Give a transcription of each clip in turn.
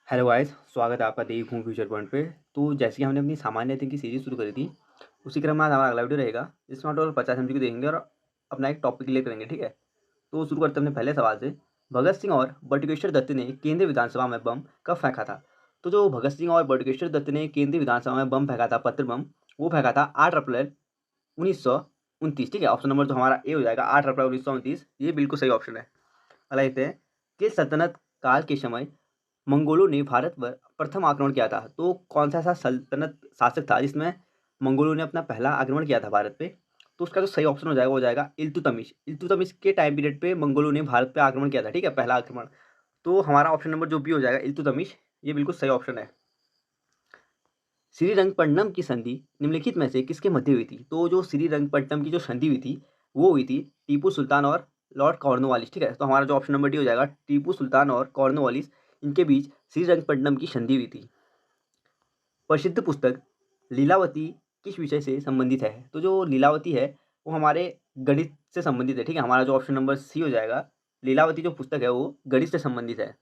Hello guys, स्वागत है आपका देव हूँ फ्यूचर पॉइंट पे। तो जैसे कि हमने अपनी सामान्य अध्ययन की सीरीज शुरू करी थी, उसी क्रम में आज हमारा अगला वीडियो रहेगा जिसमें हम टोटल 50 एमसीक्यू देखेंगे और अपना एक टॉपिक क्लियर करेंगे। ठीक है, तो शुरू करते हैं अपने पहले सवाल से। भगत सिंह और बटुकेश्वर दत्त ने केंद्रीय विधानसभा में बम कब फेंका था? तो जो भगत सिंह और बटुकेश्वर दत्त ने केंद्रीय विधानसभा में बम फेंका था, पत्र बम, वो फेंका था 8 अप्रैल 1929। ठीक है, ऑप्शन नंबर जो हमारा ए हो जाएगा 8 अप्रैल 1929, ये बिल्कुल सही ऑप्शन है। अगला देखते हैं, किस सल्तनत काल के समय मंगोलों ने भारत पर प्रथम आक्रमण किया था? तो कौन सा ऐसा सल्तनत शासक था जिसमें मंगोलों ने अपना पहला आक्रमण किया था भारत पे? तो उसका जो सही ऑप्शन हो जाएगा वो हो जाएगा इल्तुतमिश। इल्तुतमिश के टाइम पीरियड पे मंगोलों ने भारत पे आक्रमण किया था। ठीक है, पहला आक्रमण। तो हमारा ऑप्शन नंबर जो बी हो जाएगा इल्तुतमिश, ये बिल्कुल सही ऑप्शन है। श्रीरंगपट्टनम की संधि निम्नलिखित में से किसके मध्य हुई थी? तो जो श्रीरंगपट्टनम की जो संधि हुई थी वो हुई थी टीपू सुल्तान और लॉर्ड कॉर्नवालिस। ठीक है, तो हमारा जो ऑप्शन नंबर डी हो जाएगा टीपू सुल्तान और कॉर्नवालिस, इनके बीच श्रीरंगपट्टनम की संधि हुई थी। प्रसिद्ध पुस्तक लीलावती किस विषय से संबंधित है? तो जो लीलावती है वो हमारे गणित से संबंधित है। ठीक है, हमारा जो ऑप्शन नंबर सी हो जाएगा, लीलावती जो पुस्तक है वो गणित से संबंधित है।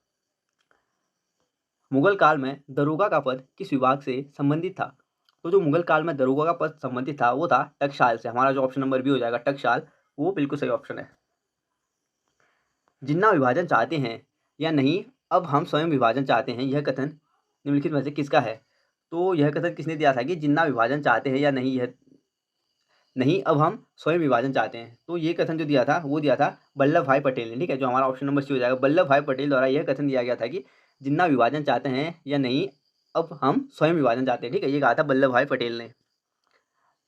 मुगल काल में दरोगा का पद किस विभाग से संबंधित था? तो जो मुगल काल में दरोगा का पद संबंधित था वो था टकसाल से। हमारा जो ऑप्शन नंबर बी हो जाएगा टकसाल, वो बिल्कुल सही ऑप्शन है। जिन्ना विभाजन चाहते हैं या नहीं, अब हम स्वयं विभाजन चाहते हैं, यह कथन निम्नलिखित में से किसका है? तो यह कथन किसने दिया था कि जिन्ना विभाजन चाहते हैं या नहीं, यह नहीं, अब हम स्वयं विभाजन चाहते हैं? तो ये कथन जो दिया था वो दिया था वल्लभ भाई पटेल ने। ठीक है, जो हमारा ऑप्शन नंबर सी हो जाएगा, वल्लभ भाई पटेल द्वारा यह कथन दिया गया था कि जिन्ना विभाजन चाहते हैं या नहीं, अब हम स्वयं विभाजन चाहते हैं। ठीक है, ये कहा था वल्लभ भाई पटेल ने।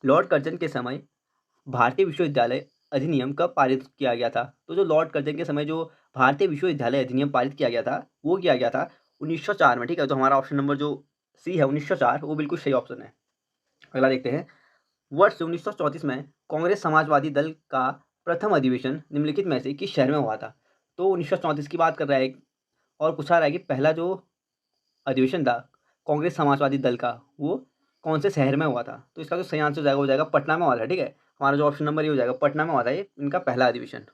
लॉर्ड कर्जन के समय भारतीय विश्वविद्यालय अधिनियम कब पारित किया गया था? तो जो लॉर्ड कर्जन के समय जो भारतीय विश्वविद्यालय अधिनियम पारित किया गया था वो किया गया था 1904 में। ठीक है, तो हमारा ऑप्शन नंबर जो सी है 1904, वो बिल्कुल सही ऑप्शन है। अगला देखते हैं, वर्ष 1934 में कांग्रेस समाजवादी दल का प्रथम अधिवेशन निम्नलिखित में से किस शहर में हुआ था? तो 1934 की बात कर रहा है और पूछा रहा है कि पहला जो अधिवेशन था कांग्रेस समाजवादी दल का वो कौन से शहर में हुआ था? तो इसका जो सही आंसर हो जाएगा वो जाएगा पटना में हुआ था। ठीक है, हमारा जो ऑप्शन नंबर ये हो जाएगा पटना में हुआ था, ये इनका पहला अधिवेशन।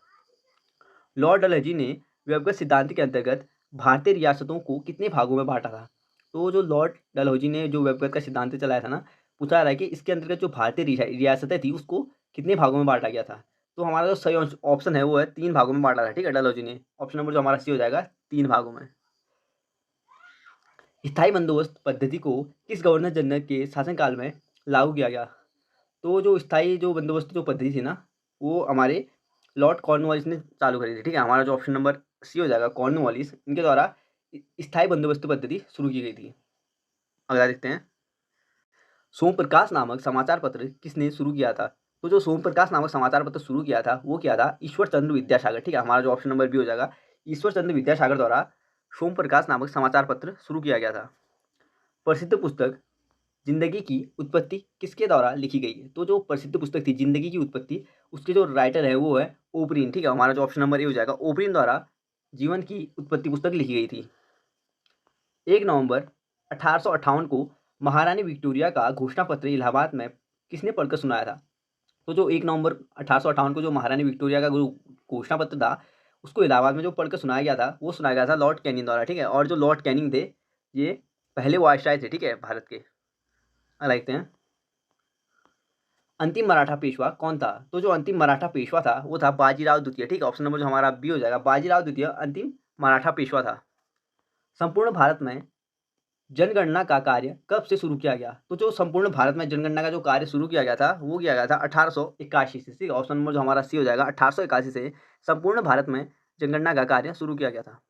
लॉर्ड डलहौजी ने व्यवगत सिद्धांत के अंतर्गत भारतीय रियासतों को कितने भागों में बांटा था? तो जो लॉर्ड डलहौजी ने जो व्यवगत का सिद्धांत चलाया था ना, पूछा रहा है कि इसके अंतर्गत जो भारतीय रियासतें थी उसको कितने भागों में बांटा गया था? तो हमारा जो सही ऑप्शन है वो है 3 भागों में बांटा था। ठीक है, डलहौजी ने। ऑप्शन नंबर जो हमारा सी हो जाएगा 3 भागों में। स्थायी बंदोबस्त पद्धति को किस गवर्नर जनरल के शासनकाल में लागू किया गया? तो जो स्थायी जो बंदोबस्त जो पद्धति थी ना, वो हमारे लॉर्ड कॉर्नवालिस ने चालू करी थी। ठीक है, हमारा जो ऑप्शन नंबर सी हो जाएगा कॉर्नवालिस, इनके द्वारा स्थायी बंदोबस्त पद्धति शुरू की गई थी। अगला देखते हैं, सोम प्रकाश नामक समाचार पत्र किसने शुरू किया था? तो जो सोम प्रकाश नामक समाचार पत्र शुरू किया था वो किया था ईश्वर चंद्र विद्यासागर। ठीक है, हमारा जो ऑप्शन नंबर बी हो जाएगा, ईश्वर चंद्र विद्यासागर द्वारा सोम प्रकाश नामक समाचार पत्र शुरू किया गया था। प्रसिद्ध पुस्तक जिंदगी की उत्पत्ति किसके द्वारा लिखी गई है? तो जो प्रसिद्ध पुस्तक थी जिंदगी की उत्पत्ति, उसके जो राइटर है वो है ओपरीन। ठीक है, हमारा जो ऑप्शन नंबर ए हो जाएगा, ओपरीन द्वारा जीवन की उत्पत्ति पुस्तक लिखी गई थी। 1 नवंबर 1858 को महारानी विक्टोरिया का घोषणा पत्र इलाहाबाद में किसने पढ़कर सुनाया था? तो जो 1 नवंबर 1858 को जो महारानी विक्टोरिया का घोषणा पत्र था उसको इलाहाबाद में जो पढ़कर सुनाया गया था वो सुनाया गया था लॉर्ड कैनिंग द्वारा। ठीक है, और जो लॉर्ड कैनिंग थे ये पहले वायसराय थे। ठीक है, भारत के। देखते हैं, अंतिम मराठा पेशवा कौन था? तो जो अंतिम मराठा पेशवा था वो था बाजीराव द्वितीय। ठीक है, ऑप्शन नंबर जो हमारा बी हो जाएगा, बाजीराव द्वितीय अंतिम मराठा पेशवा था। संपूर्ण भारत में जनगणना का कार्य कब से शुरू किया गया? तो जो संपूर्ण भारत में जनगणना का जो कार्य शुरू किया गया था वो किया गया था 1881 से। ठीक है, ऑप्शन नंबर जो हमारा सी हो जाएगा 1881 से संपूर्ण भारत में जनगणना का कार्य शुरू किया गया था।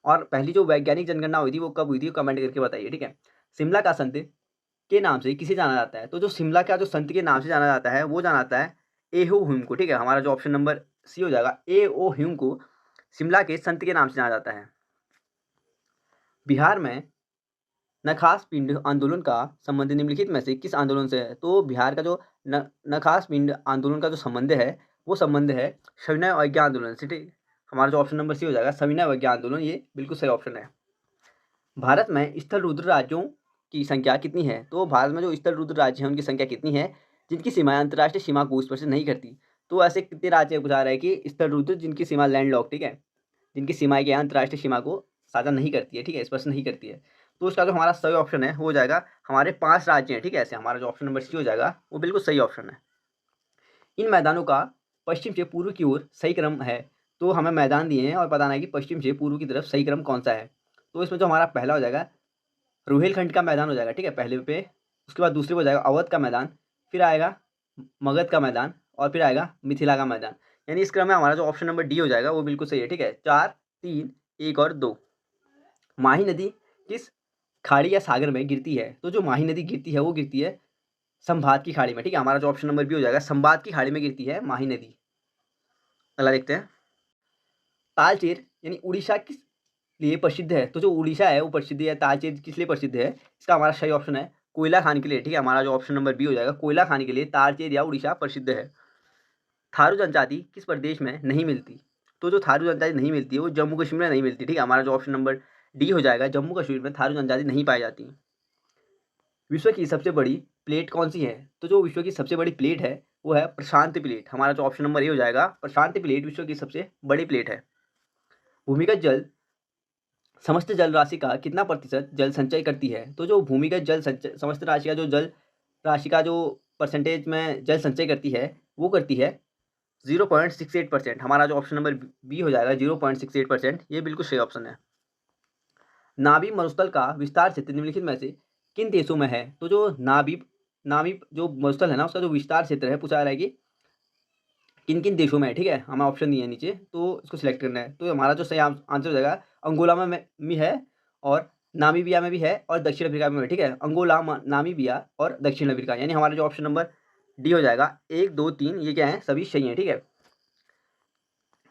और पहली जो वैज्ञानिक जनगणना हुई थी वो कब हुई थी, कमेंट करके बताइए। ठीक है, शिमला का संत के नाम से किसे जाना जाता है? तो जो शिमला का जो संत के नाम से जाना जाता है वो जाना जाता है एहो ह्यूम को। ठीक है, हमारा जो ऑप्शन नंबर सी हो जाएगा, ए ओ ह्यूम को शिमला के संत के नाम से जाना जाता है। बिहार में नखास पिंड आंदोलन का संबंध निम्नलिखित में से किस आंदोलन से है? तो बिहार का जो नखास पिंड आंदोलन का जो संबंध है वो संबंध है सविनय अवज्ञा आंदोलन से। ठीक, हमारा जो ऑप्शन नंबर सी हो जाएगा सविनय अवज्ञा आंदोलन, ये बिल्कुल सही ऑप्शन है। भारत में स्थल रुद्र राज्यों की संख्या कितनी है? तो भारत में जो स्थल रुद्र राज्य हैं उनकी संख्या कितनी है जिनकी सीमाएं अंतर्राष्ट्रीय सीमा को स्पर्श नहीं करती? तो ऐसे कितने राज्य पूछा रहा है कि स्थल रुद्र जिनकी सीमा लैंड लॉक, ठीक है, जिनकी सीमाएं क्या है, अंतर्राष्ट्रीय सीमा को साझा नहीं करती है, ठीक है, स्पर्श नहीं करती है। तो इसका जो हमारा सही ऑप्शन है वो हो जाएगा, हमारे 5 राज्य हैं, ठीक है, ऐसे हमारा जो ऑप्शन नंबर सी हो जाएगा वो बिल्कुल सही ऑप्शन है। इन मैदानों का पश्चिम से पूर्व की ओर सही क्रम है। तो हमें मैदान दिए हैं और बताना है कि पश्चिम से पूर्व की तरफ सही क्रम कौन सा है। तो इसमें जो हमारा पहला हो जाएगा रुहेलखंड का मैदान हो जाएगा, ठीक है, पहले पे। उसके बाद दूसरे पे हो जाएगा अवध का मैदान, फिर आएगा मगध का मैदान और फिर आएगा मिथिला का मैदान। यानी इस क्रम में हमारा जो ऑप्शन नंबर डी हो जाएगा वो बिल्कुल सही है, ठीक है। 4, 3, 1 और 2। माही नदी किस खाड़ी या सागर में गिरती है? तो जो माही नदी गिरती है वो गिरती है संभात की खाड़ी में, ठीक है, हमारा जो ऑप्शन नंबर बी हो जाएगा, संभात की खाड़ी में गिरती है माही नदी। अगला देखते हैं। तालचेर यानी उड़ीसा किस लिए प्रसिद्ध है? तो जो उड़ीसा है वो प्रसिद्ध है, तालचेर किस लिए प्रसिद्ध है? इसका हमारा सही ऑप्शन है कोयला खान के लिए, ठीक है, हमारा जो ऑप्शन नंबर बी हो जाएगा, कोयला खान के लिए तालचेर या उड़ीसा प्रसिद्ध है। थारू जनजाति किस प्रदेश में नहीं मिलती? तो जो थारू जनजाति नहीं मिलती है वो जम्मू कश्मीर में नहीं मिलती, ठीक है, हमारा जो ऑप्शन नंबर डी हो जाएगा, जम्मू कश्मीर में थारू जनजाति नहीं पाई जाती। विश्व की सबसे बड़ी प्लेट कौन सी है? तो जो विश्व की सबसे बड़ी प्लेट है वो है प्रशांत प्लेट, हमारा जो ऑप्शन नंबर ए हो जाएगा, प्रशांत प्लेट विश्व की सबसे बड़ी प्लेट है। भूमिगत जल समस्त जल राशि का कितना प्रतिशत जल संचय करती है? तो जो भूमिगत जल संचय समस्त राशि का जो जल राशि का जो परसेंटेज में जल संचय करती है वो करती है 0.68%, हमारा जो ऑप्शन नंबर बी हो जाएगा 0.68%, ये बिल्कुल सही ऑप्शन है। नाभी मरुस्थल का विस्तार क्षेत्र निम्नलिखित में से किन देशों में है? तो जो नाभी नाभी जो मरुस्थल है ना उसका जो विस्तार क्षेत्र है पूछा जा रहा है कि किन किन देशों में है, ठीक है, हमें ऑप्शन दिए है नीचे, तो इसको सिलेक्ट करना है। तो हमारा जो सही आंसर हो जाएगा अंगोला में भी है और नामीबिया में भी है और दक्षिण अफ्रीका में भी है, ठीक है, अंगोला नामीबिया और दक्षिण अफ्रीका, यानी हमारा जो ऑप्शन नंबर डी हो जाएगा 1, 2, 3 ये क्या है, सभी सही है, ठीक है।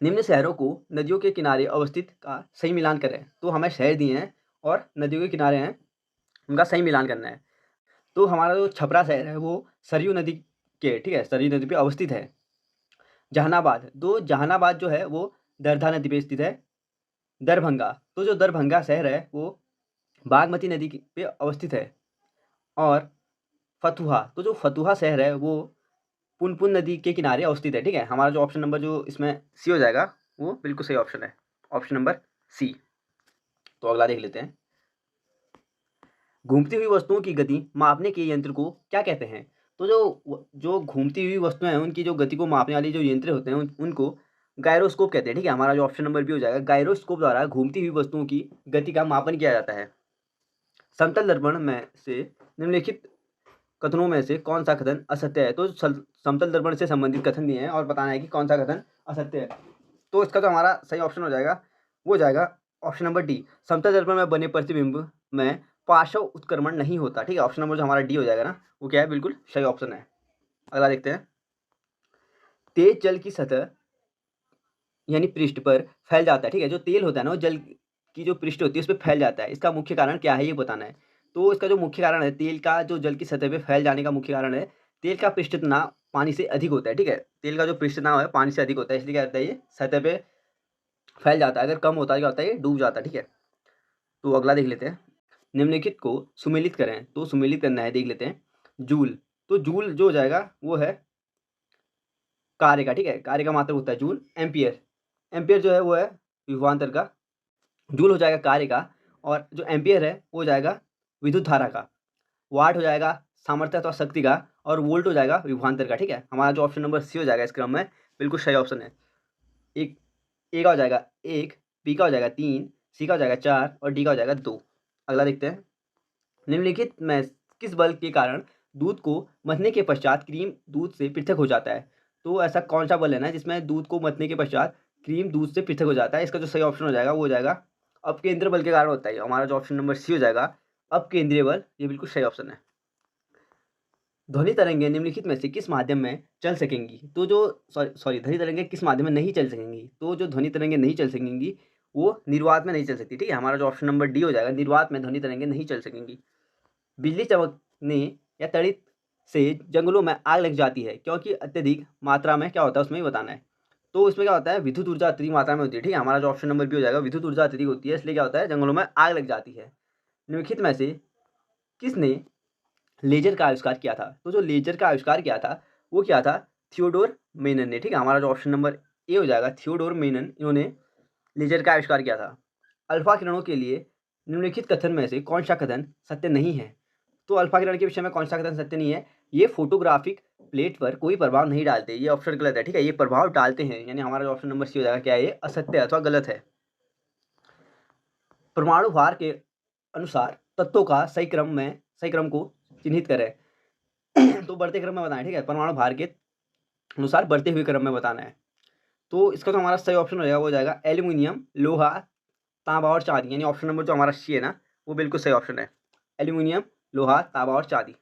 निम्न शहरों को नदियों के किनारे अवस्थित का सही मिलान करें। तो हमें शहर दिए हैं और नदियों के किनारे हैं, उनका सही मिलान करना है। तो हमारा जो छपरा शहर है वो सरयू नदी के, ठीक है, सरयू नदी पे अवस्थित है। जहानाबाद, तो जहानाबाद जो है वो दरधा नदी पे स्थित है। दरभंगा, तो जो दरभंगा शहर है वो बागमती नदी पे अवस्थित है। और फतुहा, तो जो फतुहा शहर है वो पुनपुन नदी के किनारे अवस्थित है, ठीक है, हमारा जो ऑप्शन नंबर जो इसमें सी हो जाएगा वो बिल्कुल सही ऑप्शन है, ऑप्शन नंबर सी। तो अगला देख लेते हैं। घूमती हुई वस्तुओं की गति मापने के यंत्र को क्या कहते हैं? तो जो घूमती हुई वस्तुएं हैं उनकी जो गति को मापने वाले जो यंत्र होते हैं उनको गायरोस्कोप कहते हैं, ठीक है, हमारा जो ऑप्शन नंबर बी हो जाएगा, गायरोस्कोप द्वारा घूमती हुई वस्तुओं की गति का मापन किया जाता है। समतल दर्पण में से निम्नलिखित कथनों में से कौन सा कथन असत्य है? तो समतल दर्पण से संबंधित कथन दिए हैं और बताना है कि कौन सा कथन असत्य है। तो इसका जो हमारा सही ऑप्शन हो जाएगा वो जाएगा ऑप्शन नंबर डी, समतल दर्पण में बने प्रतिबिंब में पार्श्व उत्क्रमण नहीं होता, ठीक है, ऑप्शन नंबर जो हमारा डी हो जाएगा ना वो क्या है, बिल्कुल सही ऑप्शन है। अगला देखते हैं। तेज जल की सतह यानी पृष्ठ पर फैल जाता है, ठीक है, जो तेल होता है ना वो जल की जो पृष्ठ होती है उस पर फैल जाता है, इसका मुख्य कारण क्या है ये बताना है। तो इसका जो मुख्य कारण है तेल का जो जल की सतह पे फैल जाने का मुख्य कारण है, तेल का पृष्ठ तनाव पानी से अधिक होता है, ठीक है, तेल का जो पृष्ठ तनाव है पानी से अधिक होता है, इसलिए क्या होता है ये सतह पे फैल जाता है, अगर कम होता है क्या होता है ये डूब जाता है, ठीक है। तो अगला देख लेते हैं। निम्नलिखित को सुमेलित करें, तो सुमेलित करना है, देख लेते हैं। जूल, तो जूल जो हो जाएगा वो है कार्य का, ठीक है, कार्य का मात्रक होता है जूल। एम्पियर, एम्पियर जो है वो है विभवांतर का। जूल हो जाएगा कार्य का और जो एम्पियर है वो हो जाएगा विद्युत धारा का। वाट हो जाएगा सामर्थ्य अथवा शक्ति का और वोल्ट हो जाएगा विभवांतर का, ठीक है, हमारा जो ऑप्शन नंबर सी हो जाएगा इस क्रम में बिल्कुल सही ऑप्शन है। एक ए का हो जाएगा 1, बी का हो जाएगा 3, सी का हो जाएगा 4 और डी का हो जाएगा 2। अगला देखते हैं। निम्नलिखित में किस बल के कारण दूध को मथने के पश्चात क्रीम दूध से पृथक हो जाता है? तो ऐसा कौन सा बल है ना जिसमें दूध को मथने के पश्चात क्रीम दूध से पृथक हो जाता है? इसका जो सही ऑप्शन हो जाएगा वो हो जाएगा अपकेंद्र बल के कारण होता है, हमारा जो ऑप्शन नंबर सी हो जाएगा अपकेंद्रीय बल, ये बिल्कुल सही ऑप्शन है। ध्वनि तरंगें निम्नलिखित में से किस माध्यम में चल सकेंगी? तो जो सॉरी ध्वनि तरंगें किस माध्यम में नहीं चल सकेंगी? तो जो ध्वनि तरंगें नहीं चल सकेंगी वो निर्वात में नहीं चल सकती, ठीक है, हमारा जो ऑप्शन नंबर डी हो जाएगा, निर्वात में ध्वनि तरंगें नहीं चल सकेंगी। बिजली चमकने या तड़ित से जंगलों में आग लग जाती है क्योंकि अत्यधिक मात्रा में क्या होता है उसमें ही बताना है। तो इसमें क्या होता है विद्युत ऊर्जा अत्यधिक मात्रा में होती है, ठीक है, हमारा जो ऑप्शन नंबर बी हो जाएगा, विद्युत ऊर्जा अत्यधिक होती है इसलिए क्या होता है जंगलों में आग लग जाती है। निम्नलिखित में से किसने लेजर का आविष्कार किया था? तो जो लेजर का आविष्कार किया था वो क्या था, थियोडोर मेनन ने, ठीक है, हमारा जो ऑप्शन नंबर ए हो जाएगा थियोडोर मेनन, इन्होंने लेजर का आविष्कार किया था। अल्फा किरणों के लिए निम्नलिखित कथन में से कौन सा कथन सत्य नहीं है? तो अल्फा किरण के विषय में कौन सा कथन सत्य नहीं है? ये फोटोग्राफिक प्लेट पर कोई प्रभाव नहीं डालते, ये ऑप्शन गलत है, ठीक है। ये प्रभाव डालते हैं, यानी हमारा जो ऑप्शन नंबर सी हो जाएगा क्या है, ये असत्य अथवा गलत है। परमाणु भार के अनुसार तत्वों का सही क्रम को चिन्हित करें। तो बढ़ते क्रम में बताएं, ठीक है। परमाणु भार के अनुसार बढ़ते हुए क्रम में बताना है। तो इसका तो हमारा सही ऑप्शन हो जाएगा, वो हो जाएगा एल्यूमिनियम, लोहा, तांबा और चांदी, यानी ऑप्शन नंबर जो हमारा सी है ना, वो बिल्कुल सही ऑप्शन है। एल्यूमिनियम, लोहा, तांबा और चांदी।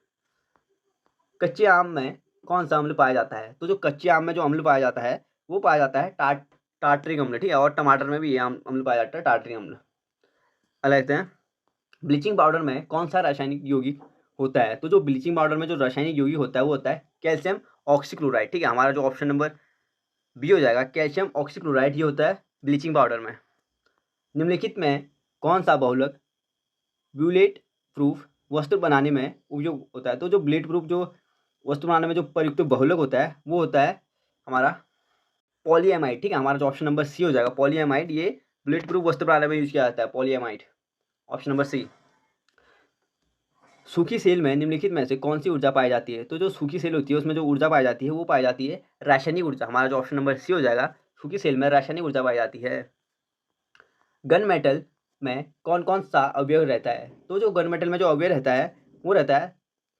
कच्चे आम में कौन सा अम्ल पाया जाता है? तो जो कच्चे आम में जो अम्ल पाया जाता है वो पाया जाता है टार्टरिक अम्ल, ठीक है। और टमाटर में भी ये अम्ल पाया जाता है, टार्टरिक अम्ल। अगला देखते हैं, ब्लीचिंग पाउडर में कौन सा रासायनिक यौगिक होता है? तो जो ब्लीचिंग पाउडर में जो रासायनिक यौगिक होता है वो होता है कैल्शियम ऑक्सीक्लोराइड, ठीक है। हमारा जो ऑप्शन नंबर बी हो जाएगा, कैल्शियम ऑक्सीक्लोराइड, ये होता है ब्लीचिंग पाउडर में। निम्नलिखित में कौन सा बहुलक बुलेट प्रूफ वस्तु बनाने में उपयोग होता है? तो जो बुलेट प्रूफ जो वस्तु बनाने में जो प्रयुक्त बहुलक होता है वो होता है हमारा पॉलीएमाइड, ठीक है। हमारा जो ऑप्शन नंबर सी हो जाएगा, पॉलीएमाइड, ये बुलेट प्रूफ वस्तु बनाने में यूज किया जाता है, पॉलीएमाइड, ऑप्शन नंबर सी। सूखी सेल में निम्नलिखित में से कौन सी ऊर्जा पाई जाती है? तो जो सूखी सेल होती है उसमें जो ऊर्जा पाई जाती है वो पाई जाती है रासायनिक ऊर्जा। हमारा जो ऑप्शन नंबर सी हो जाएगा, सूखी सेल में रासायनिक ऊर्जा पाई जाती है। गन मेटल में कौन कौन सा अवयव रहता है? तो जो गन मेटल में जो अवयव रहता है वो रहता है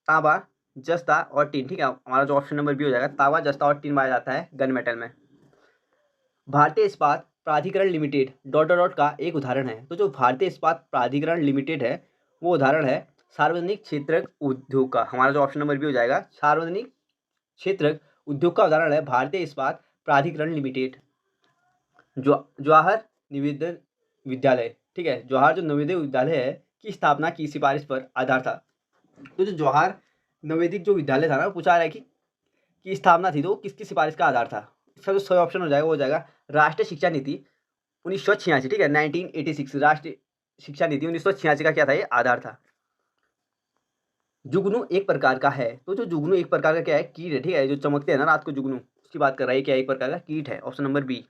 तांबा, जस्ता और टीन, ठीक है। हमारा जो ऑप्शन नंबर बी हो जाएगा, तांबा, जस्ता और टीन पाया जाता है गन मेटल में। भारतीय इस्पात प्राधिकरण लिमिटेड ... का एक उदाहरण है। तो जो भारतीय इस्पात प्राधिकरण लिमिटेड है वो उदाहरण है सार्वजनिक क्षेत्रक उद्योग का। हमारा जो ऑप्शन नंबर बी हो जाएगा, सार्वजनिक क्षेत्रक उद्योग का उदाहरण है भारतीय इस्पात प्राधिकरण लिमिटेड। जवाहर निवेदन विद्यालय, ठीक है, जवाहर जो नवोदय विद्यालय है की स्थापना की सिफारिश पर आधार था। तो जो जवाहर नवोदित जो विद्यालय था ना, पूछा रहा है कि स्थापना थी तो किसकी सिफारिश का आधार था? इसका जो सही ऑप्शन हो जाएगा वो हो जाएगा राष्ट्रीय शिक्षा नीति 1986, ठीक है, 1986। राष्ट्रीय शिक्षा नीति 1986 का क्या था, ये आधार था। जुगनू एक प्रकार का है। तो जो जुगनू एक प्रकार का क्या है, कीट है, ठीक है। जो चमकते हैं ना रात को, जुगनू, उसकी बात कर रहा है, क्या एक प्रकार का कीट है, ऑप्शन नंबर बी।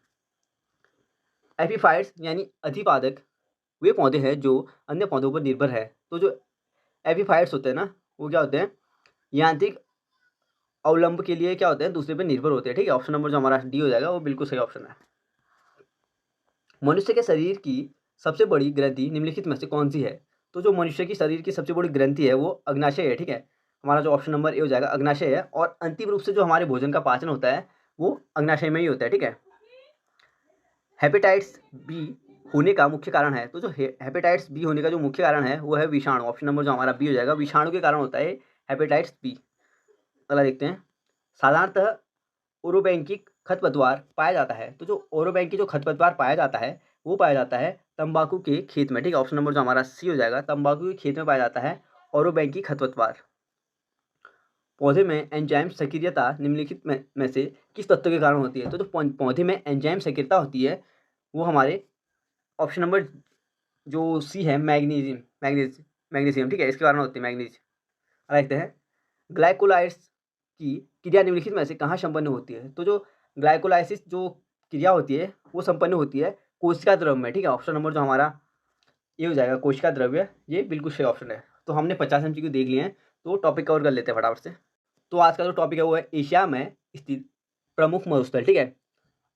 एपीफाइट्स यानी अधिपादक वे पौधे हैं जो अन्य पौधों पर निर्भर है। तो जो एपीफाइट्स होते हैं ना वो क्या होते हैं, यांत्रिक अवलंब के लिए क्या होते हैं, दूसरे पर निर्भर होते हैं, ठीक है। ऑप्शन नंबर जो हमारा डी हो जाएगा वो बिल्कुल सही ऑप्शन है। मनुष्य के शरीर की सबसे बड़ी ग्रंथि निम्नलिखित में से कौन सी है? तो जो मनुष्य की शरीर की सबसे बड़ी ग्रंथि है वो अग्नाशय है, ठीक है। हमारा जो ऑप्शन नंबर ए हो जाएगा, अग्नाशय है। और अंतिम रूप से जो हमारे भोजन का पाचन होता है वो अग्नाशय में ही होता है, ठीक है। हेपेटाइटिस बी होने का मुख्य कारण है। तो जो हेपेटाइटिस बी होने का जो मुख्य कारण है वो है विषाणु। ऑप्शन नंबर जो हमारा बी हो जाएगा, विषाणु के कारण होता है हेपेटाइटिस बी। अगला देखते हैं, साधारणतः ओरोबैंकिक खरपतवार पाया जाता है। तो जो ओरोबैंकी जो खरपतवार पाया जाता है वो पाया जाता है तंबाकू के खेत में, ठीक है। ऑप्शन नंबर जो हमारा सी हो जाएगा, तंबाकू के खेत में पाया जाता है ओरोबैंकी खरपतवार। पौधे में एंजाइम सक्रियता निम्नलिखित में से किस तत्व के कारण होती है? तो जो पौधे में एंजाइम सक्रियता होती है वो हमारे ऑप्शन नंबर जो सी है, मैग्नीशियम, ठीक है, इसके कारण होती है, मैग्नीशियम। देखते हैं, ग्लाइकोलाइड्स की क्रिया निम्नलिखित में से कहाँ संपन्न होती है? तो जो ग्लाइकोलाइसिस जो क्रिया होती है वो संपन्न होती है कोशिका द्रव्य में, ठीक है। ऑप्शन नंबर जो हमारा ये हो जाएगा, कोशिका द्रव्य, ये बिल्कुल सही ऑप्शन है। तो हमने 50 MCQ देख लिए हैं, तो टॉपिक कवर कर लेते हैं फटाफट से। तो आज का जो टॉपिक है वो है एशिया में स्थित प्रमुख मरुस्थल, ठीक है।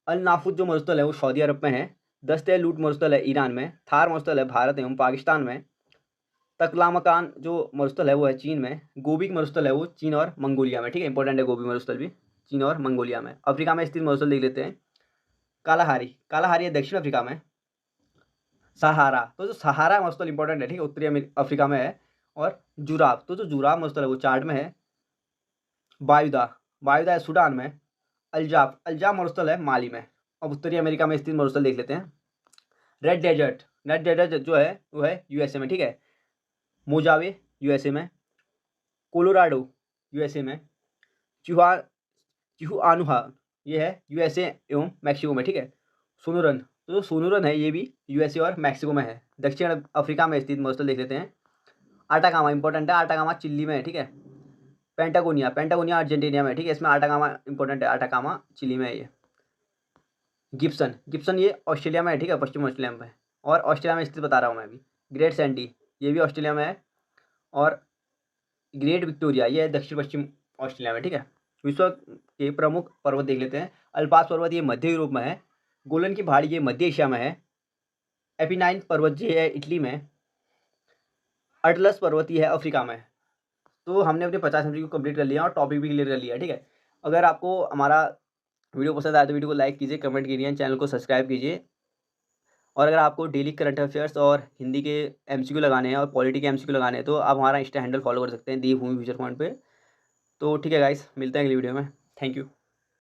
अल नाफुद जो मरुस्थल है वो सऊदी अरब में है। दस्तलूट मरुस्थल है ईरान में। थार मरुस्थल है भारत एवं पाकिस्तान में। तकलामकान जो मरुस्थल है वो है चीन में। गोबी मरुस्थल है वो चीन और मंगोलिया में, ठीक है। इंपॉर्टेंट है गोबी मरुस्थल भी, चीन और मंगोलिया में। अफ्रीका में स्थित मरुस्थल देख लेते हैं, कालाहारी है दक्षिण अफ्रीका में। सहारा, तो जो सहारा मरुस्थल इंपॉर्टेंट है, ठीक है, उत्तरी अफ्रीका में है। और जुराब, तो जो जुराब मरुस्थल है वो चार्ट में है। वायुदा है सूडान में। अल्जाफ मरुस्थल है माली में। अब उत्तरी अमेरिका में स्थित मरुस्थल देख लेते हैं, रेड डेजर्ट जो है वो है यूएसए में, ठीक है। मोजावे यूएसए में। कोलोराडो यूएसए में। चिहुआनुहा ये है यूएसए एवं मैक्सिको में, ठीक है। सोनूरन, तो जो सोनूरन है ये भी यूएसए और मैक्सिको में है। दक्षिण अफ्रीका में स्थित मरुस्थल देख लेते हैं, आटाकामा इंपॉर्टेंट है, आटाकामा चिली में है, ठीक है। पेंटागोनिया अर्जेंटीना में, ठीक है। इसमें आटाकामा इंपॉर्टेंट है, आटाकामा चिली में है ये। गिब्सन ये ऑस्ट्रेलिया में है, ठीक है, पश्चिम ऑस्ट्रेलिया में है। और ऑस्ट्रेलिया में स्थित बता रहा हूँ मैं अभी। ग्रेट सैंडी ये भी ऑस्ट्रेलिया में है, और ग्रेट विक्टोरिया ये है दक्षिण पश्चिम ऑस्ट्रेलिया में, ठीक है। विश्व के प्रमुख पर्वत देख लेते हैं। अल्पास पर्वत ये मध्य यूरोप में है। गोलन की पहाड़ी ये मध्य एशिया में है। एपिनाइन पर्वत ये है इटली में। अटलस पर्वत ये है अफ्रीका में। तो हमने अपने 50 एमसी को कंप्लीट कर लिया और टॉपिक भी क्लियर कर लिया, ठीक है। अगर आपको हमारा वीडियो पसंद आया तो वीडियो को लाइक कीजिए, कमेंट कीजिए, चैनल को सब्सक्राइब कीजिए। और अगर आपको डेली करंट अफेयर्स और हिंदी के एमसीक्यू लगाने हैं और पॉलिटी के एमसीक्यू लगाने हैं तो आप हमारा इंस्टा हैंडल फॉलो कर सकते हैं, दीपभूमि फ्यूचर पॉइंट पे। तो ठीक है गाइस, मिलते हैं अगली वीडियो में। Thank you.